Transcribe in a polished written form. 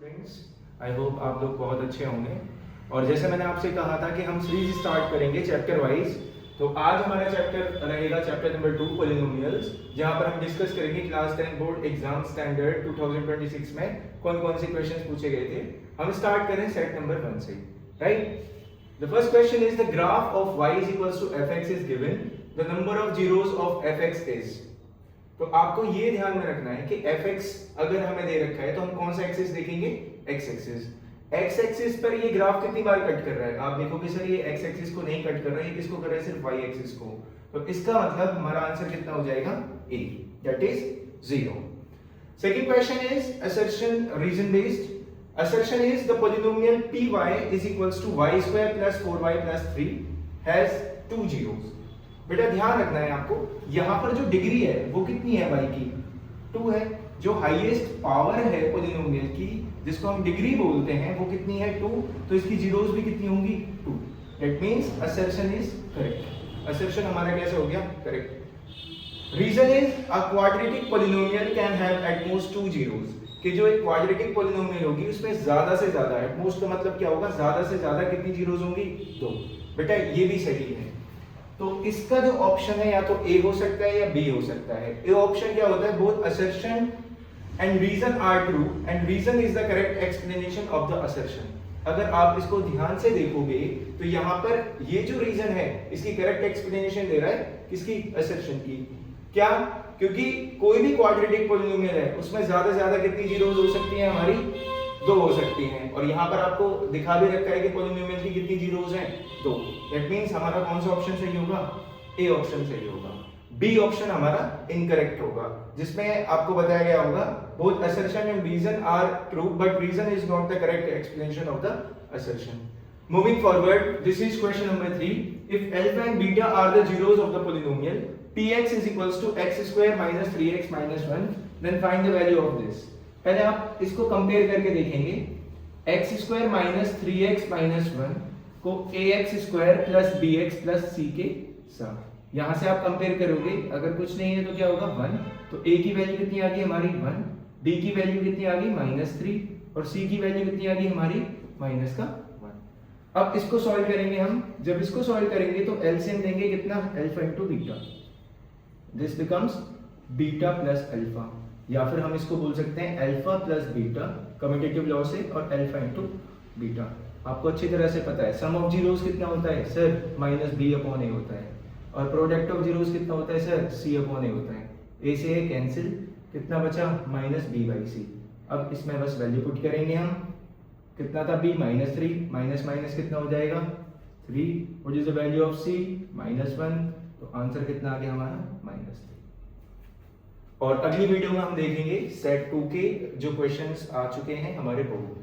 Students, I hope आप लोग बहुत अच्छे होंगे। और जैसे मैंने आपसे कहा था कि हम सीरीज स्टार्ट करेंगे चैप्टर वाइज, तो आज हमारा चैप्टर रहेगा चैप्टर नंबर 2 पॉलिनोमियल्स, जहां पर हम डिस्कस करेंगे क्लास 10 बोर्ड एग्जाम स्टैंडर्ड 2026 में कौन कौन से क्वेश्चंस पूछे गए थे। हम स्टार्ट करें सेट नंबर 1 से, right. The first question is the graph of y is equals to fx is given, the number of zeros of fx is। तो आपको ये ध्यान में रखना है कि fx अगर हमें दे रखा है तो हम कौन सा एक्सिस देखेंगे, x एक्सिस। x एक्सिस पर ये ग्राफ कितनी बार कट कर रहा है, आप देखोगे सर ये x एक्सिस को नहीं कट कर रहा है, ये किसको कर रहा है, सिर्फ y एक्सिस को। तो इसका मतलब हमारा आंसर कितना हो जाएगा, a, that is 0। Second question is assertion reason based. Assertion is the polynomial py is equals to y square plus 4y plus 3 has 2 zeros। बेटा ध्यान रखना है आपको, यहाँ पर जो डिग्री है वो कितनी है y की, 2 है। जो हाईएस्ट पावर है पोलिनोमियल की, जिसको हम डिग्री बोलते हैं, वो कितनी है, 2। तो इसकी जीरोस भी कितनी होंगी, 2। That means assertion is correct। assertion हमारा कैसे हो गया, correct. Reason is a quadratic polynomial can have at most 2 zeros। कि जो एक क्वाड्रेटिक पोलिनोमियल होगी उसमें ज्यादा से ज्यादा, एट मोस्ट का मतलब क्या होगा, ज्यादा से ज्यादा कितनी जीरोस होंगी, 2। बेटा ये भी सही है। तो इसका जो ऑप्शन है या तो ए हो सकता है या बी हो सकता है। ए ऑप्शन क्या होता है, both assertion and reason are true and reason is the correct explanation of the assertion. अगर आप इसको ध्यान से देखोगे तो यहाँ पर ये जो रीजन है इसकी करेक्ट एक्सप्लेनेशन दे रहा है, किसकी, असर्शन की। क्या, क्योंकि कोई भी क्वाड्रेटिक पोलिनोमियल है उसमें ज्यादा से ज्यादा कितनी जीरोस हो सकती हैं, हमारी 2 हो सकती हैं। और यहाँ पर आपको दिखा भी रखा है कि पोलिनोमियल की कितनी जीरोस हैं, 2। दैट मींस हमारा कौन सा ऑप्शन सही होगा, ए ऑप्शन सही होगा। बी ऑप्शन हमारा इनकरेक्ट होगा, जिसमें आपको बताया गया होगा both assertion and reason are true but reason is not the correct explanation of the assertion. Moving forward, this is question number 3. If alpha and beta are the zeros of the polynomial, px is equals to x square minus 3x minus 1, then find the value of this। पहले आप इसको compare करके देखेंगे, x square minus 3x minus 1 को ax square plus bx plus c के साथ। यहाँ से आप कंपेयर करोगे, अगर कुछ नहीं है तो क्या होगा, 1। तो a की वैल्यू कितनी आ गई हमारी, 1। b की वैल्यू कितनी आ गई, -3। और c की वैल्यू कितनी आ गई हमारी, माइनस का 1। अब इसको सॉल्व करेंगे हम। जब इसको सॉल्व करेंगे तो एलसीएम देंगे कितना, alpha into beta. This becomes beta plus alpha, या फिर हम इसको बोल सकते हैं alpha plus beta, commutative law से, और अल्फा इंटू बीटा। आपको अच्छी तरह से पता है सम ऑफ जीरोस कितना होता है सर, माइनस बी अपॉन ए होता है। और प्रोडक्ट ऑफ जीरोस कितना होता है सर, सी अपॉन ए होता है। ए से ए कैंसिल, कितना बचा, माइनस बी बाई सी। अब इसमें बस वैल्यू पुट करेंगे हम, कितना था b, -3, माइनस माइनस कितना हो जाएगा, 3। What is the value of c, -1। तो आंसर कितना आ गया हमारा, -3। और अगली वीडियो में हम देखेंगे सेट 2 के जो क्वेश्चंस आ चुके हैं हमारे बोर्ड।